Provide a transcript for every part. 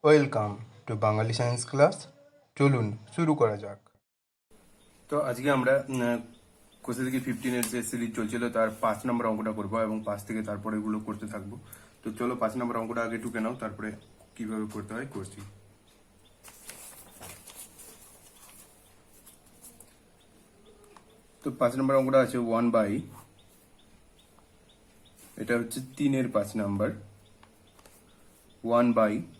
Welcome to Bangali science class. চলুন শুরু করা যাক। তো আজকে আমরা কোষে থেকে 15-এর যে সিরিজ চলছিল তার 5 নম্বর অঙ্কটা করবো এবং 5 থেকে তারপরে এগুলো করতে থাকবো। তো চলো 5 নম্বর অঙ্কটা আগে টুকে নাও, তারপরে কিভাবে করতে হয় করছি। তো 5 নম্বর অঙ্কটা আছে 1/, এটা হচ্ছে 3-এর 5 নম্বর, 1/x²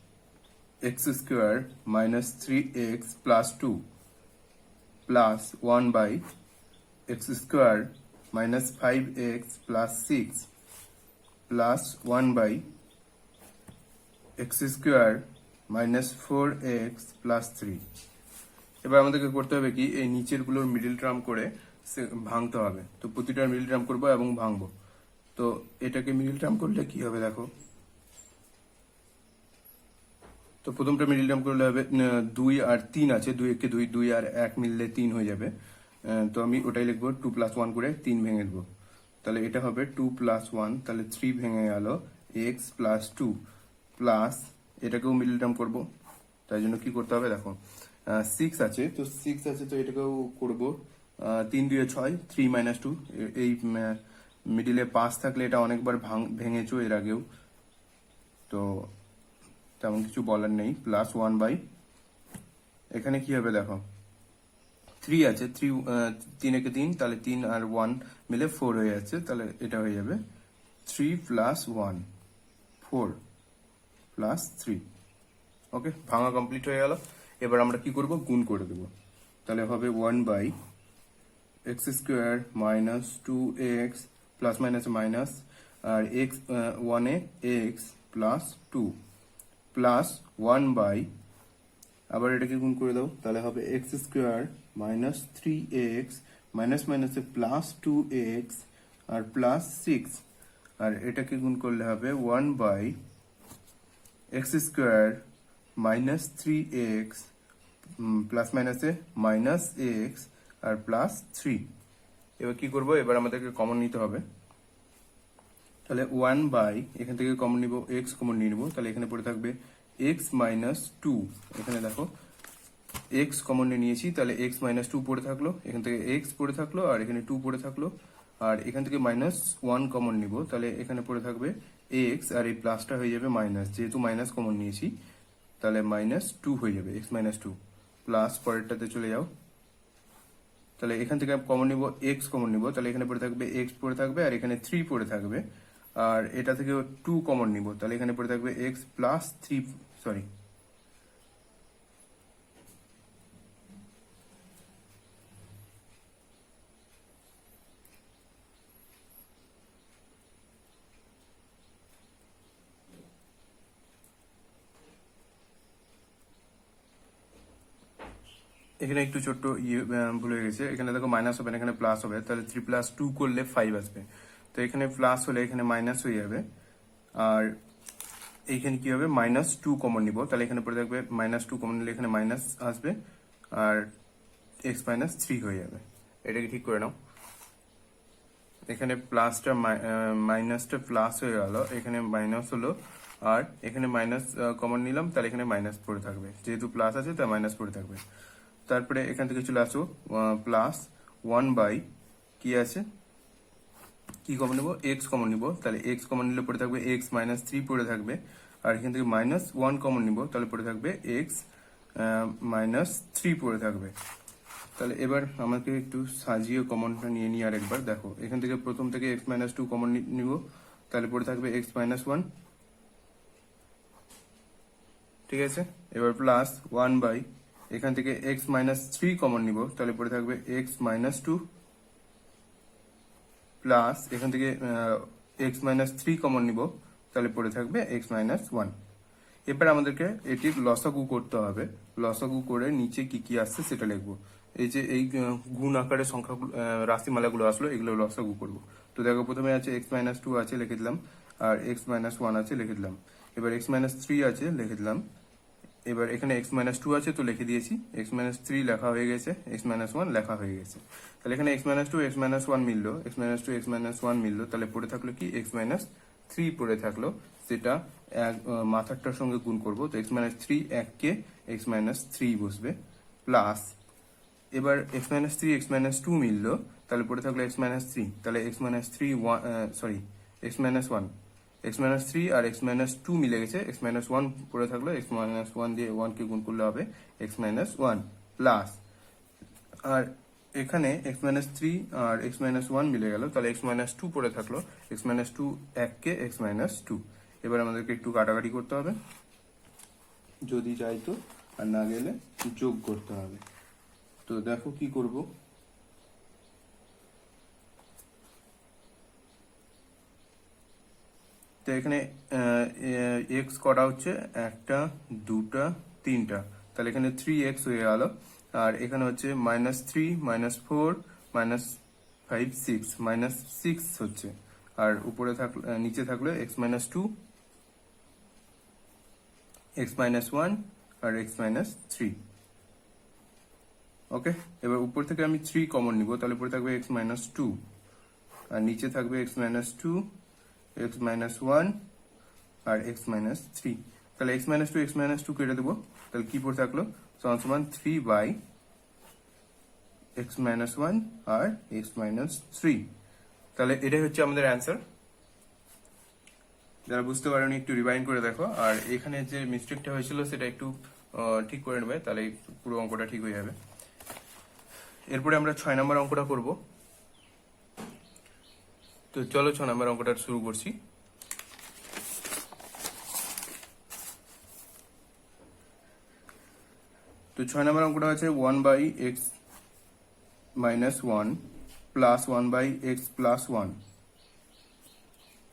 minus 3x plus 2 plus 1/x² minus 5x plus 6 plus 1/x² minus 4x plus 3। এবার আমাদেরকে করতে হবে কি, এই নিচের গুলোর মিডিল টার্ম করে ভাঙতে হবে। তো প্রতিটার মিডিল টার্ম করবো এবং ভাঙবো। তো এটাকে মিডিল টার্ম করলে কি হবে দেখো। তো প্রথমটা মিডিল টার্ম করলে হবে 2 আর 3 আছে, 2 একে 2, 2 আর 1 মিললে 3 হয়ে যাবে। তো আমি ওটাই লিখবো, 2 + 1 করে 3 ভেঙে দেবো। তাহলে এটা হবে 2 + 1, তাহলে 3 ভেঙে গেল, x + 2 প্লাস এটাকেও মিডিল টার্ম করবো। তাই জন্য কি করতে হবে দেখো, 6 আছে, তো 6 আছে, তো এটাকেও করবো। 3 2 6, 3 - 2, এই মিডিলে 5 থাকলে এটা অনেকবার ভেঙেছো এর আগেও, তো তেমন কিছু বলার নেই। প্লাস 1/, এখানে কি হবে দেখো, 3 আছে, 3 একে 3, তাহলে 3 আর 1 মিলে 4 হয়ে যাচ্ছে, তাহলে এটা হয়ে যাবে 3 + 1, 4 + 3। ওকে, ভাঙা কমপ্লিট হয়ে গেল। এবার আমরা কি করব, গুণ করে দেব। তাহলে হবে 1/x² minus 2x plus minus minus, আর x 1 এ x প্লাস 2 প্লাস 1/, আবার এটাকে গুণ করে দাও, তাহলে হবে x² minus 3x মাইনাস মাইনাসে প্লাস 2x আর প্লাস 6, আর এটাকে গুণ করলে হবে 1/x² minus 3x প্লাস মাইনাসে মাইনাস x আর প্লাস 3। এবার কি করব, এবার আমাদেরকে কমন নিতে হবে। তাহলে 1/, এখান থেকে কমন নিব, x কমন নিয়ে নিব, তাহলে এখানে পড়ে থাকবে x - 2। এখানে দেখো x কমন নিয়েছি, তাহলে x - 2 পড়ে থাকলো, এখান থেকে x পড়ে থাকলো, আর এখানে 2 পড়ে থাকলো, আর এখান থেকে -1 কমন নিব, তাহলে এখানে পড়ে থাকবে x, আর এই প্লাসটা হয়ে যাবে মাইনাস, যেহেতু মাইনাস কমন নিয়েছি তাহলে -2 হয়ে যাবে, x - 2 প্লাস পরেরটাতে চলে যাও। তাহলে এখান থেকে কমন নিব, x কমন নিব, তাহলে এখানে পড়ে থাকবে x পড়ে থাকবে, আর এখানে 3 পড়ে থাকবে, আর এটা থেকে 2 কমন নিব, তাহলে এখানে পড়ে থাকবে x + 3, সরি এখানে একটু ছোট্ট ভুল হয়ে গেছে, এখানে দেখো মাইনাস হবে না, এখানে প্লাস হবে, তাহলে 3 + 2 করলে 5 আসবে, তো এখানে প্লাস হলে এখানে মাইনাস হয়ে যাবে, আর এইখানে কি হবে, -2 কমন নিব, তাহলে এখানে পড়ে থাকবে -2 কমন নিলে এখানে মাইনাস আসবে, আর x - 3 হয়ে যাবে। এটাকে ঠিক করে নাও। এখানে প্লাসটা মাইনাসটা প্লাস হয়ে গেল, এখানে মাইনাস হলো, আর এখানে মাইনাস কমন নিলাম, তাহলে এখানে মাইনাস পড়ে থাকবে, যেহেতু প্লাস আছে তাই মাইনাস পড়ে থাকবে। তারপরে এখান থেকে চলে আসো, প্লাস 1/, কি আছে, কি কমন নিব, x কমন নিব, তাহলে x কমন নিলে পড়ে থাকবে x - 3 পড়ে থাকবে, আর এখান থেকে -1 কমন নিব, তাহলে পড়ে থাকবে x - 3 পড়ে থাকবে। তাহলে এবার আমাকে একটু সাজিয়ে কমনটা নিয়ে নিই আরেকবার। দেখো এখান থেকে প্রথম থেকে x - 2 কমন নিব, তাহলে পড়ে থাকবে x - 1, ঠিক আছে। এবার প্লাস 1/, এখান থেকে x - 3 কমন নিব, তাহলে পড়ে থাকবে x - 2, প্লাস এখান থেকে x - 3 কমন নিব, তাহলে পড়ে থাকবে x - 1। এবার আমাদেরকে এটির লসাগু করতে হবে। লসাগু করে নিচে কি কি আসছে সেটা লিখবো। এই যে এই গুণ আকারে সংখ্যাগুলো, রাশিমালাগুলো আসলো, এগুলো লসাগু করব। তো দেখো প্রথমে আছে x - 2 আছে, লিখে দিলাম, আর x - 1 আছে, লিখে দিলাম। এবার x - 3 আছে, লিখে দিলাম। এবার এখানে x - 2 আছে, তো লিখে দিয়েছি, x - 3 লেখা হয়ে গেছে, x - 1 লেখা হয়ে গেছে। তাহলে এখানে x - 2 x - 1 মিললো, x - 2 x - 1 মিললো, তাহলে পড়ে থাকলো কি, x - 3 পড়ে থাকলো, সেটা মাথারটার সঙ্গে গুণ করব, তো এক্স মাইনাস থ্রি এককে এক্স মাইনাস থ্রি বসবে, প্লাস এবার x minus three x minus two মিললো, তাহলে পড়ে থাকলো এক্স মাইনাস থ্রি, তাহলে x minus three sorry x minus one, x minus three আর এক্স মাইনাস টু মিলে গেছে, এক্স মাইনাস ওয়ান পড়ে থাকলো, এক্স মাইনাস ওয়ান দিয়ে ওয়ানকে গুণ করলে হবে এক্স মাইনাস ওয়ান, প্লাস আর এখানে এক্স মাইনাস থ্রি আর এক্স মাইনাস ওয়ান মিলে গেল, তাহলে এক্স মাইনাস টু পড়ে থাকলো, এক্স মাইনাস টু এককে এক্স মাইনাস টু। এবার আমাদেরকে একটু কাটাকাটি করতে হবে, যদি যাই তো, আর না গেলে যোগ করতে হবে। তো দেখো কি করব, তো এখানে এক্স কটা হচ্ছে, একটা দুটা তিনটা, তাহলে এখানে থ্রি এক্স হয়ে গেল, আর এখানে হচ্ছে minus three minus four minus five six, minus six হচ্ছে, আর উপরে থাকলো নিচে থাকলো x minus two, x minus one আর এক্স মাইনাস থ্রি। ওকে, এবার উপর থেকে আমি থ্রি কমন নিব, তাহলে উপরে থাকবে এক্স মাইনাস টু, আর নিচে থাকবে x minus two, x minus one আর এক্স মাইনাস থ্রি। তাহলে এক্স মাইনাস টু কেটে দেবো, তাহলে কি পড়ে থাকলো, সমান সমান three by x minus one আর এক্স মাইনাস থ্রি। তাহলে এটাই হচ্ছে আমাদের অ্যান্সার। যারা বুঝতে পারেনি একটু রিভাইন্ড করে দেখো, আর এখানে যে মিস্টেকটা হয়েছিল সেটা একটু ঠিক করে নেবে, তাহলে পুরো অঙ্কটা ঠিক হয়ে যাবে। এরপরে আমরা 6 নম্বর অঙ্কটা করব। তো চলো 6 নম্বর অঙ্কটা শুরু করছি। তো 6 নম্বর অঙ্কটা আছে 1 by x minus one plus 1 by x plus one,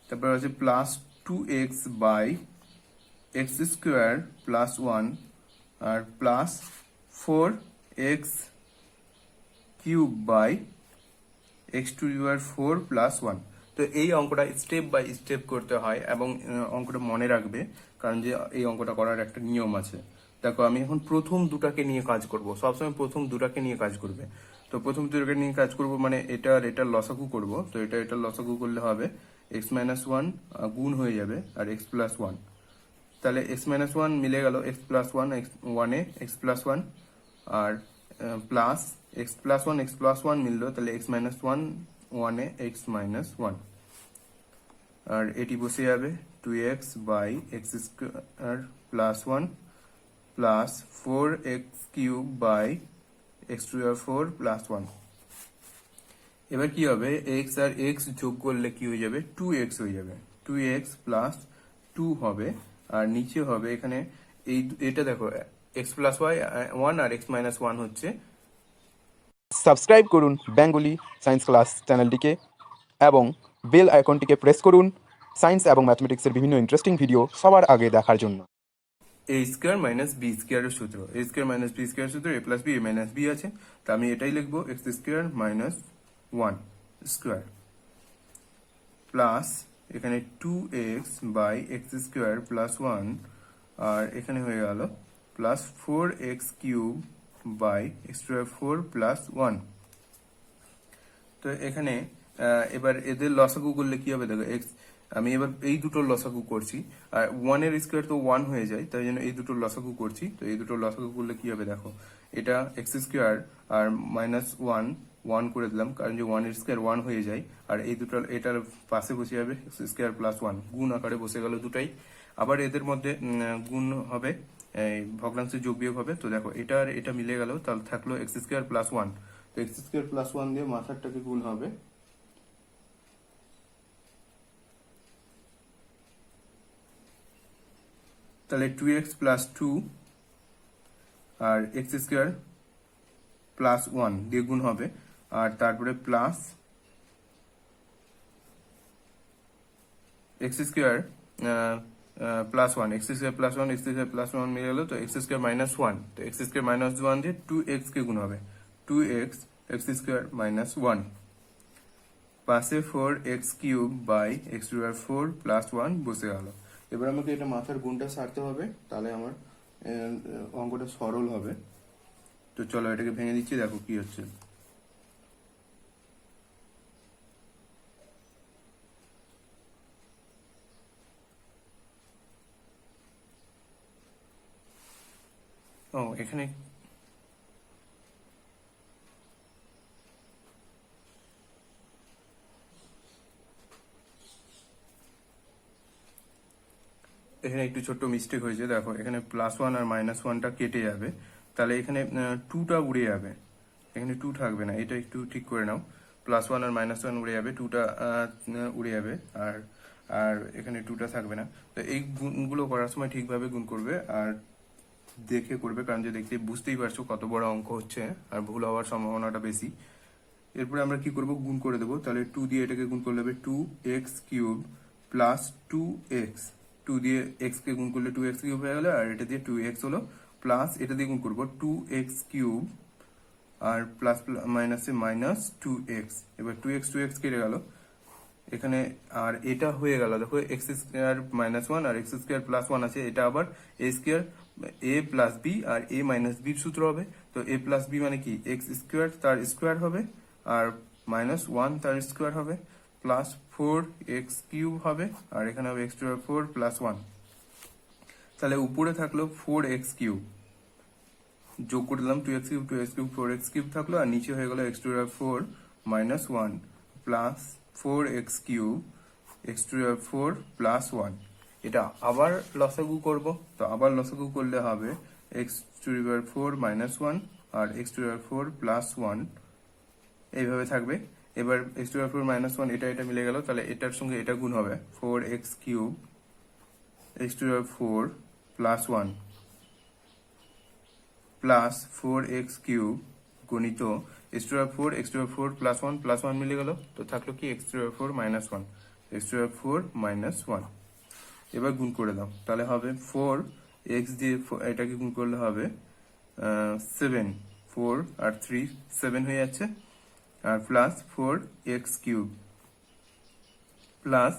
তারপর আছে plus two x by x square plus one, আর plus four x cube by x to the power four plus one. তো এই অঙ্কটা স্টেপ বাই স্টেপ করতে হয়, এবং অঙ্কটা মনে রাখবে, কারণ যে এই অঙ্কটা করার একটা নিয়ম আছে। দেখো আমি এখন প্রথম দুটাকে নিয়ে কাজ করব, সবসময় প্রথম দুটাকে নিয়ে কাজ করবে। তো প্রথম দুটাকে নিয়ে কাজ করব মানে এটার লসাগু করব, তো এটার লসাগু করলে হবে এক্স মাইনাস ওয়ান গুণ হয়ে যাবে আর এক্স প্লাস ওয়ান, তাহলে এক্স মাইনাস ওয়ান মিলে গেল এক্স প্লাস ওয়ান, ওয়ানে এক্স প্লাস ওয়ান, আর প্লাস এক্স প্লাস ওয়ান মিললো, তাহলে এক্স মাইনাস ওয়ান ওয়ানে এক্স মাইনাস ওয়ান, আর এটি বসে যাবে two x by x square plus one plus four x cube by x two power four plus one. এবার কি হবে, এক্স আর এক্স যোগ করলে কি হয়ে যাবে, টু এক্স হয়ে যাবে, টু এক্স প্লাস টু হবে, আর নিচে হবে এখানে এটা দেখো এক্স প্লাস ওয়াই ওয়ান আর এক্স মাইনাস ওয়ান হচ্ছে। সাবস্ক্রাইব করুন বেঙ্গলি সায়েন্স ক্লাস চ্যানেলটিকে এবং বেল আইকনটিকে প্রেস করুন সায়েন্স এবং ম্যাথমেটিক্সের বিভিন্ন ইন্টারেস্টিং ভিডিও সবার আগে দেখার জন্য। এ স্কোয়ার মাইনাস বি স্কোয়ারের সূত্র, a square minus b square সূত্র, a plus b a minus b আছে, তা আমি এটাই লিখবো x square minus one square plus এখানে two x by x square plus one, আর এখানে হয়ে গেল plus four x cube by x two four plus one. তো এখানে এবার এদের লসাগু করলে কি হবে, দেখো এক্স আমি এবার এই দুটোর লসাগু করছি, আর ওয়ানের স্কোয়ার তো ওয়ান হয়ে যায়, তাই জন্য এই দুটোর লসাগু করছি। তো এই দুটোর লসাগু করলে কি হবে, দেখো এটা এক্স স্কোয়ার আর মাইনাস ওয়ান ওয়ান করে দিলাম, কারণ যে ওয়ানের স্কোয়ার ওয়ান হয়ে যায়, আর এই দুটো এটার পাশে বসে যাবে এক্স স্কোয়ার প্লাস ওয়ান, গুণ আকারে বসে গেল দুটাই। আবার এদের মধ্যে গুণ হবে, ভগ্নাংশে যোগ বিয়োগ হবে। তো দেখো এটা আর এটা মিলে গেল, তাহলে থাকলো এক্স স্কোয়ার প্লাস ওয়ান, তো এক্স স্কোয়ার প্লাস ওয়ান দিয়ে মাথারটাকে গুণ হবে, তাহলে টু এক্স প্লাস টু আর এক্স স্কোয়ার প্লাস ওয়ান দিয়ে গুণ হবে, আর তারপরে plus x square plus one, x square plus one, x square plus one মিলে গেল, তো এক্স স্কোয়ার মাইনাস ওয়ান, তো এক্স স্কোয়ার মাইনাস ওয়ান দিয়ে টু এক্স কে গুণ হবে, two x x square minus one, পাশে four x cube by x two power four plus one বসে গেল। এবার আমাকে এটা মাথার গুণটা সারতে হবে, তাহলে আমার অঙ্কটা সরল হবে। তো চলো এটাকে ভেঙে দিচ্ছি, দেখো কি হচ্ছে। এখানে এখানে একটু ছোট্ট মিস্টেক হয়েছে, দেখো এখানে +1 আর -1টা কেটে যাবে, তাহলে এখানে 2টা উড়ে যাবে, এখানে 2 থাকবে না, এটা একটু ঠিক করে নাও। +1 আর -1 উড়ে যাবে, 2টা উড়ে যাবে, আর আর এখানে 2টা থাকবে না। তো এই গুণগুলো করার সময় ঠিকভাবে গুণ করবে আর দেখে করবে, কারণ যে দেখতে বুঝতেই পারছো কত বড় অঙ্ক হচ্ছে আর ভুল হওয়ার সম্ভাবনাটা বেশি। এরপরে আমরা কি করব, গুণ করে দেবো। তাহলে 2 দিয়ে এটাকে গুণ করলে হবে 2x³ প্লাস 2x, 2 দিয়ে x কে গুণ করলে 2x³ হয়ে গেল, আর এটা দিয়ে 2x হলো, প্লাস এটা দিয়ে গুণ করবো 2x³ আর প্লাস মাইনাসে -2x। এবার 2x কেটে গেল এখানে, আর এটা হয়ে গেল, দেখো x² -1 আর x² +1 আছে, এটা আবার a² a প্লাস বি আর a মাইনাস বির সূত্র হবে। তো a প্লাস বি মানে কি, x² তার স্কোয়ার হবে আর -1 তার স্কোয়ার হবে, প্লাস 4x³ হবে, আর এখানে হবে x⁴ প্লাস 1। তাহলে উপরে থাকলো 4x³ যোগ করে দিলাম, 2x³ 4x³ থাকলো, আর নিচে হয়ে গেল x⁴ -1 plus 4x³ x⁴ plus 1। এটা আবার লসাগু করব, তো আবার লসাগু করলে হবে x⁴ -1 আর x⁴ প্লাস 1, এইভাবে থাকবে। এবার x⁴ -1 এটা মিলে গেল, তাহলে এটার সঙ্গে এটা গুণ হবে, 4x³ x⁴ plus 1 plus 4x³ গণিত x⁴ প্লাস 1 মিলে গেল, তো থাকলো কি x⁴ -1 x⁴ -1। এবার গুণ করে দাও, তাহলে হবে 4x দিয়ে এটাকে গুণ করলে হবে 7, 4 আর 3 7 হয়ে যাচ্ছে, আর plus 4x³ plus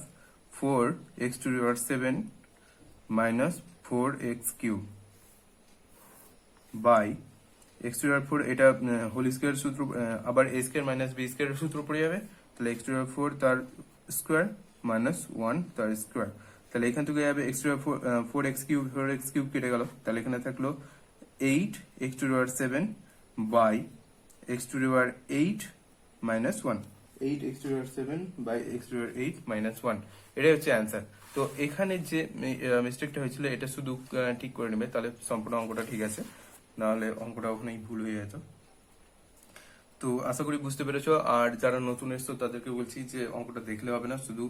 4x⁴ minus 4x³ by x⁴ এটা হোল স্কোয়ার সূত্র, আবার a² - b² এর সূত্র পড়ে যাবে, তাহলে x⁴ তার স্কোয়ার -1 তার স্কোয়ার। তাহলে এখান থেকে যাবে x⁴ কেটে গেল, তাহলে এখানে থাকলো 8x⁴ by x⁴ 8 -1, 8x⁴ by x⁴ 1, এটাই হচ্ছে অ্যান্সার। তো এখানে যে মিস্টেকটা হয়েছিল এটা শুধু ঠিক করে নেবে, তাহলে সম্পূর্ণ অঙ্কটা ঠিক আছে, নাহলে অঙ্কটা ওখানেই ভুল হয়ে যেত। তো আশা করি বুঝতে পেরেছো। আর যারা নতুন এসছো তাদেরকে বলছি যে অঙ্কটা দেখলে হবে না, শুধু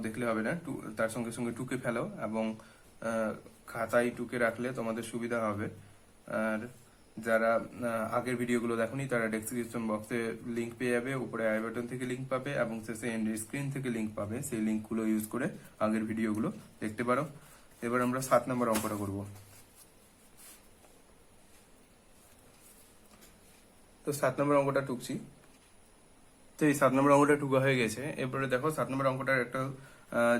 দেখলে হবে না, তার সঙ্গে সঙ্গে টুকে ফেলো, এবং খাতায় টুকে রাখলে তোমাদের সুবিধা হবে। আর যারা আগের ভিডিওগুলো দেখোনি তারা ডেসক্রিপশন বক্সে লিংক পেয়ে যাবে, উপরে আই বাটন থেকে লিংক পাবে, এবং শেষে এন্ড স্ক্রিন থেকে লিংক পাবে, সেই লিংকগুলো ইউজ করে আগের ভিডিওগুলো দেখতে পারো। এবার আমরা 7 নম্বর অঙ্কটা করবো। তো 7 নম্বর অঙ্কটা টুকছি। তো এই 7 নম্বর অঙ্কটা টুকা হয়ে গেছে। এরপরে দেখো 7 নম্বর অঙ্কটার একটা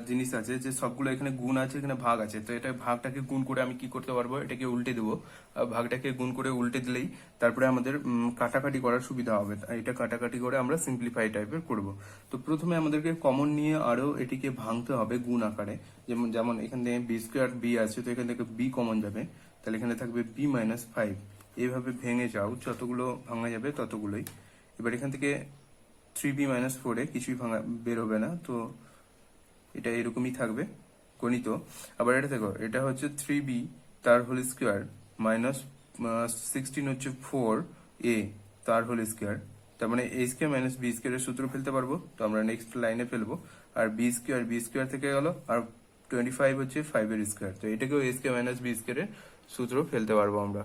জিনিস আছে, যে সবগুলো এখানে গুণ আছে, এখানে ভাগ আছে। তো এটা ভাগটাকে গুণ করে আমি কি করতে পারবো, এটাকে উল্টে দেবো। ভাগটাকে গুণ করে উল্টে দিলেই তারপরে আমাদের কাটাকাটি করার সুবিধা হবে। এটা কাটাকাটি করে আমরা সিম্পলিফাই টাইপের করব। তো প্রথমে আমাদেরকে কমন নিয়ে আরো এটিকে ভাঙতে হবে গুণ আকারে। যেমন যেমন এখান থেকে b² b আছে, তো এখান থেকে b কমন যাবে, তাহলে এখানে থাকবে b - 5। এইভাবে ভেঙে যাও, যতগুলো ভাঙা যাবে ততগুলোই। এবার এখান থেকে 3b - 4 কিছুই ভাঙা বের হবে না, তো এটা এরকমই থাকবে গণিত। আবার এটা দেখো, এটা হচ্ছে 3b তার হোল স্কোয়ার মাইনাস 16 হচ্ছে 4a তার হোল স্কোয়ার, তার মানে a² - b² এর সূত্র ফেলতে পারবো। তো আমরা নেক্সট লাইনে ফেলবো, আর b² থেকে গেল, আর 25 হচ্ছে 5 এর স্কোয়ার, তো এটাকেও a² - b² এর সূত্র ফেলতে পারবো আমরা।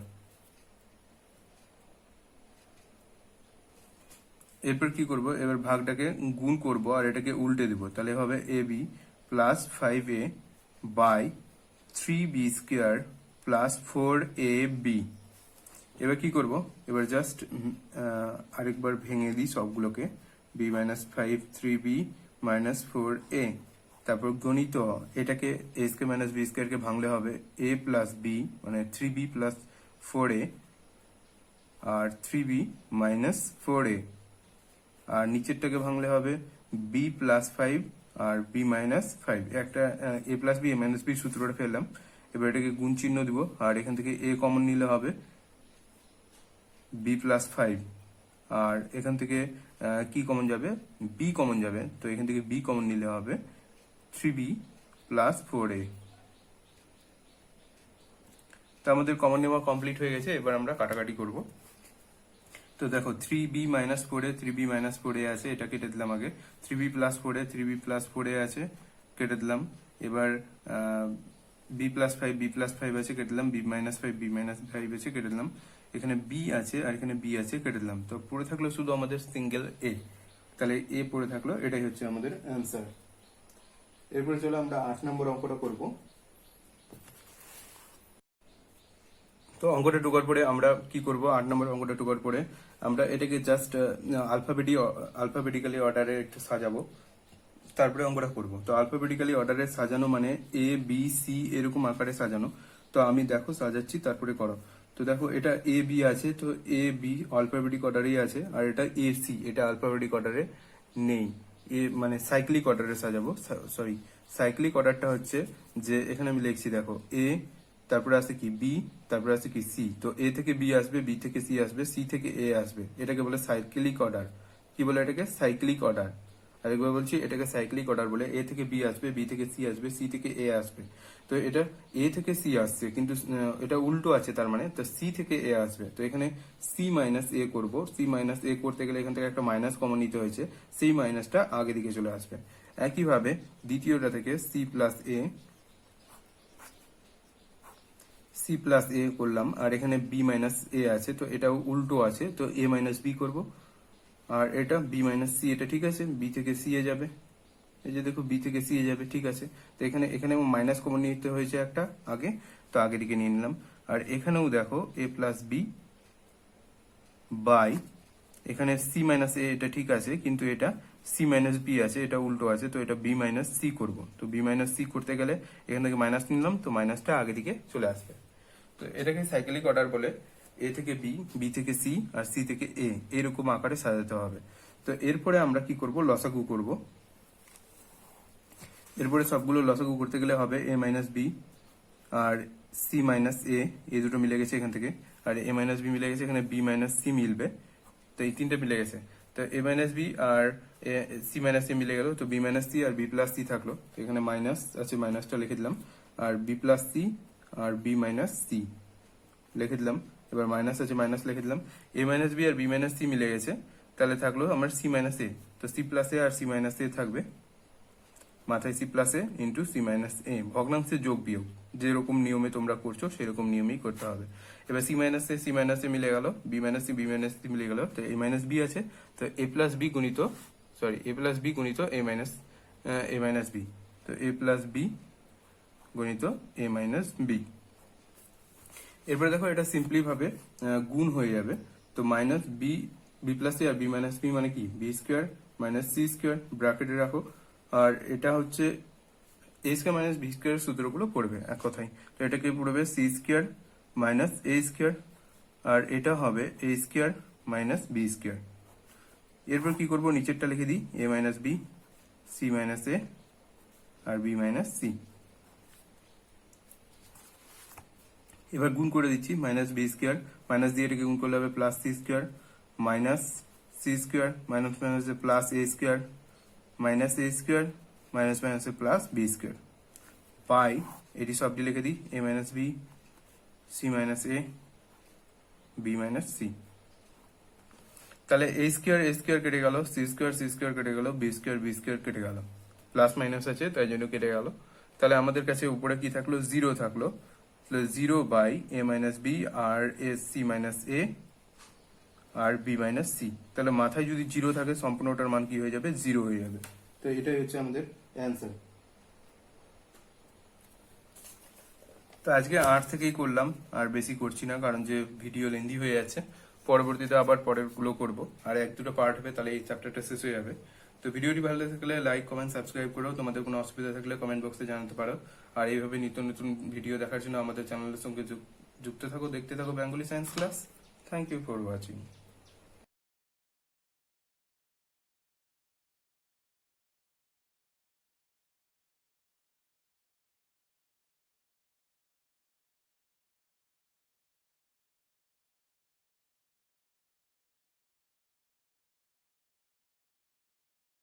এরপর কি করব, এবার ভাগটাকে গুণ করব আর এটাকে উল্টে দিব, তাহলে হবে ab plus 5a by 3b² plus 4ab। এবার কি করব, এবার জাস্ট আরেকবার ভেঙে দিই সবগুলোকে, b - 5 3b - 4a, তারপর গণিত এটাকে a² - b² কে ভাঙলে হবে a প্লাস b মানে 3b প্লাস 4a আর 3b - 4a, আর নিচেরটাকে ভাঙলে হবে b প্লাস 5 আর b - 5। একটা a plus b a minus b সূত্রটা ফেললাম। এবার এটাকে গুণ চিহ্ন দিব, আর এখান থেকে এ কমন নিলে হবে বি প্লাস 5, আর এখান থেকে কি কমন যাবে, বি কমন যাবে, তো এখান থেকে বি কমন নিলে হবে 3b প্লাস 4a। তো আমাদের কমন নেওয়া কমপ্লিট হয়ে গেছে, এবার আমরা কাটাকাটি করব। তো দেখো 3b minus 4a, 3b minus 4a আছে, এটা কেটে দিলাম আগে। 3b plus 4a, 3b plus 4a আছে, কেটে দিলাম। এবার b প্লাস 5, b প্লাস 5 আছে, কেটে দিলাম। b মাইনাস 5, b মাইনাস 5 আছে, কেটে দিলাম। এখানে b আছে আর এখানে b আছে, কেটে দিলাম। তো পড়ে থাকলো শুধু আমাদের সিঙ্গেল a, তাহলে a পড়ে থাকলো, এটাই হচ্ছে আমাদের অ্যান্সার। এরপরে চলো আমরা 8 নম্বর অঙ্কটা করব। তো অঙ্কটা ঢোকার পরে আমরা কি করব, 8 নম্বর অঙ্কটা ঢোকার পরে আমরা এটাকে জাস্ট আলফাবেটিক্যালি অর্ডারে একটু সাজাবো, তারপরে অঙ্কটা করব। তো আলফাবেটিক্যালি অর্ডারে সাজানো মানে এ বি সি এরকম আকারে সাজানো। তো আমি দেখো সাজাচ্ছি, তারপরে করো। তো দেখো এটা এ বি আছে, তো এ বি আলফাবেটিক অর্ডারেই আছে, আর এটা এ সি, এটা আলফাবেটিক অর্ডারে নেই। এ মানে সাইক্লিক অর্ডারে সাজাবো, সরি সাইক্লিক অর্ডারটা হচ্ছে যে এখানে আমি লিখছি দেখো এ, তারপরে আছে কি বি, তারপরে আছে কি সি। তো এ থেকে বি আসবে, বি থেকে সি আসবে, সি থেকে এ আসবে, এটাকে বলে সাইক্লিক অর্ডার। কি বলে এটাকে? Cyclic order. আরেকবার বলছি, এটাকে সাইক্লিক অর্ডার বলে। এ থেকে বি আসবে, বি থেকে সি আসবে, সি থেকে এ আসবে। তো এটা এ থেকে সি আসছে, কিন্তু এটা উল্টো আছে, তার মানে তো সি থেকে এ আসবে। তো এখানে সি মাইনাস এ করবো। সি মাইনাস এ করতে গেলে এখান থেকে একটা মাইনাস কমন নিতে হয়েছে, সেই মাইনাসটা আগে দিকে চলে আসবে। একইভাবে দ্বিতীয়টা থেকে সি প্লাস এ, সি প্লাস এ করলাম, আর এখানে বি মাইনাস এ আছে, তো এটাও উল্টো আছে, তো এ মাইনাস বি করবো। আর এটা বি মাইনাস সি, এটা ঠিক আছে, বি থেকে সি এ যাবে, এই যে দেখো বি থেকে সি এ যাবে, ঠিক আছে। তো এখানে এখানে মাইনাস কমন নিতে হয়েছে একটা আগে, তো আগে দিকে নিয়ে নিলাম। আর এখানেও দেখো এ প্লাস বি বাই, এখানে সি মাইনাস এ, এটা ঠিক আছে, কিন্তু এটা সি মাইনাস বি আছে, এটা উল্টো আছে, তো এটা বি মাইনাস সি করবো। তো বি মাইনাস সি করতে গেলে এখান থেকে মাইনাস নিলাম, তো মাইনাসটা আগে দিকে চলে আসবে। তো এটাকে সাইক্লিক অর্ডার বলে। এ থেকে বি, বি থেকে সি, আর সি থেকে এ, এরকম আকারে সাজাতে হবে। তো এরপরে আমরা কি করব, লসাগু করব। এরপরে সবগুলো লসাগু করতে গেলে হবে এ মাইনাস বি আর সি মাইনাস এ, এই দুটো মিলে গেছে এখান থেকে, আর এ মাইনাস বি মিলে গেছে, এখানে বি মাইনাস সি মিলবে, তো এই তিনটে মিলে গেছে। তো এ মাইনাস বি আর সি মাইনাস এ মিলে গেল, তো বি মাইনাস সি আর বি প্লাস সি থাকলো, তো এখানে মাইনাস আছে, মাইনাসটা লিখে দিলাম। আর বি প্লাস সি আর বি মাইনাস সি লিখে দিলাম। এবার মাইনাস আছে, মাইনাস লিখে দিলাম। এ মাইনাস বি আর বি মাইনাস সি মিলে গেছে, তাহলে থাকলো আমার সি মাইনাস এ। তো C plus a R C minus এ থাকবে, মাথায় সি প্লাস এ ইন্টু সি মাইনাস এ, ভগ্নাংশে যোগ বিয়োগ, যেরকম নিয়মে তোমরা করছো সেরকম নিয়মেই করতে হবে। এবার সি মাইনাস এ মিলে গেল, বি মাইনাস সি মিলে গেল, তো এ মাইনাস বি আছে, তো এ প্লাস বি গুণিত, সরি এ প্লাস বি গুণিত এ মাইনাস বি, তো এ প্লাস বি গুণিত এ মাইনাস বি। এরপরে দেখো এটা সিম্পলি ভাবে গুণ হয়ে যাবে। তো minus b, b plus a আর বি মাইনাস বি মানে কি, b square minus c square, ব্র্যাকেটে রাখো। আর এটা হচ্ছে a square minus b square সূত্রগুলো পড়বে এক কথায়। তো এটাকে পড়বে c square minus a square, আর এটা হবে a square minus b square. এরপর কি করব, নিচেরটা লিখে দিই, a minus b, c minus a, আর বি মাইনাস সি। এবার গুণ করে দিচ্ছি, মাইনাস বি স্কোয়ার, মাইনাস দিয়ে এটাকে গুণ করলে হবে plus c square, minus c square, minus মাইনাসে plus a square, minus a square, minus মাইনাসে প্লাস বি স্কোয়ার, পাই, এটি সবটি লিখে দিই, a minus b, c minus a, b minus c. তাহলে এ স্কোয়ার কেটে গেল, সি স্কোয়ার কেটে গেল, বি স্কোয়ার কেটে গেল, প্লাস মাইনাস আছে তাই জন্য কেটে গেল। তাহলে আমাদের কাছে উপরে কি থাকলো, জিরো থাকলো, zero by a minus b আর এ সি মাইনাস এ আর বি মাইনাস সি। তাহলে মাথায় যদি জিরো থাকে সম্পূর্ণটার মান কি হয়ে যাবে, জিরো হয়ে যাবে। তো এটাই হচ্ছে আমাদের অ্যান্সার। তো আজকে 8 থেকেই করলাম, আর বেশি করছি না, কারণ যে ভিডিও লেন্দি হয়ে যাচ্ছে। পরবর্তীতে আবার পরের গুলো করবো, আর 1-2টা পার্ট হবে, তাহলে এই চ্যাপ্টারটা শেষ হয়ে যাবে। তো ভিডিওটি ভালো লাগলে লাইক কমেন্ট সাবস্ক্রাইব করো, তোমাদের কোনো অসুবিধা থাকলে কমেন্ট বক্সে জানাতে পারো। আর এইভাবে নিত্য নতুন ভিডিও দেখার জন্য আমাদের চ্যানেলের সঙ্গে যুক্ত থাকো, দেখতে থাকো Bengali science class. Thank you for watching.